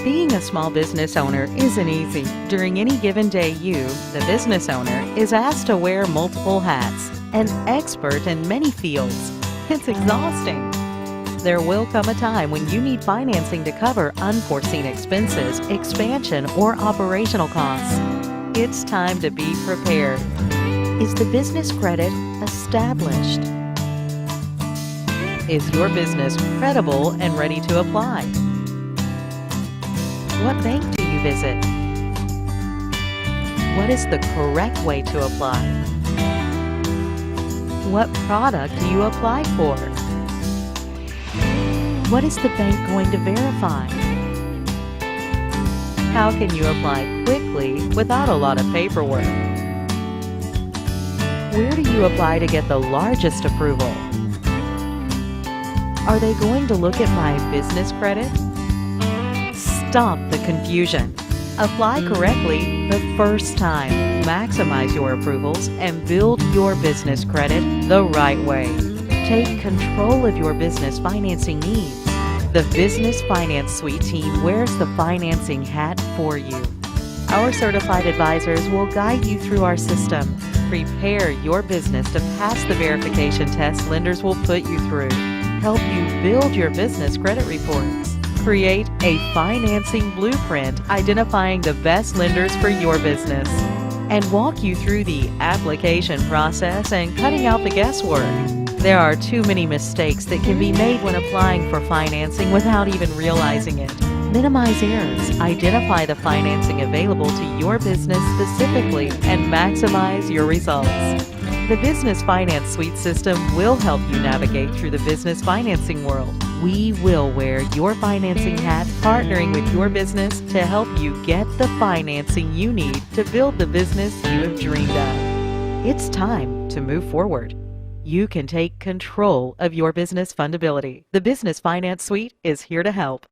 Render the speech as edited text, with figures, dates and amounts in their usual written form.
Being a small business owner isn't easy. During any given day, you, the business owner, is asked to wear multiple hats, an expert in many fields. It's exhausting. There will come a time when you need financing to cover unforeseen expenses, expansion, or operational costs. It's time to be prepared. Is the business credit established? Is your business credible and ready to apply? What bank do you visit? What is the correct way to apply? What product do you apply for? What is the bank going to verify? How can you apply quickly without a lot of paperwork? Where do you apply to get the largest approval? Are they going to look at my business credit? Stop the confusion. Apply correctly the first time. Maximize your approvals and build your business credit the right way. Take control of your business financing needs. The Business Finance Suite team wears the financing hat for you. Our certified advisors will guide you through our system. Prepare your business to pass the verification test lenders will put you through. Help you build your business credit reports. Create a financing blueprint identifying the best lenders for your business. And walk you through the application process and cutting out the guesswork. There are too many mistakes that can be made when applying for financing without even realizing it. Minimize errors, identify the financing available to your business specifically, and maximize your results. The Business Finance Suite system will help you navigate through the business financing world. We will wear your financing hat, partnering with your business to help you get the financing you need to build the business you have dreamed of. It's time to move forward. You can take control of your business fundability. The Business Finance Suite is here to help.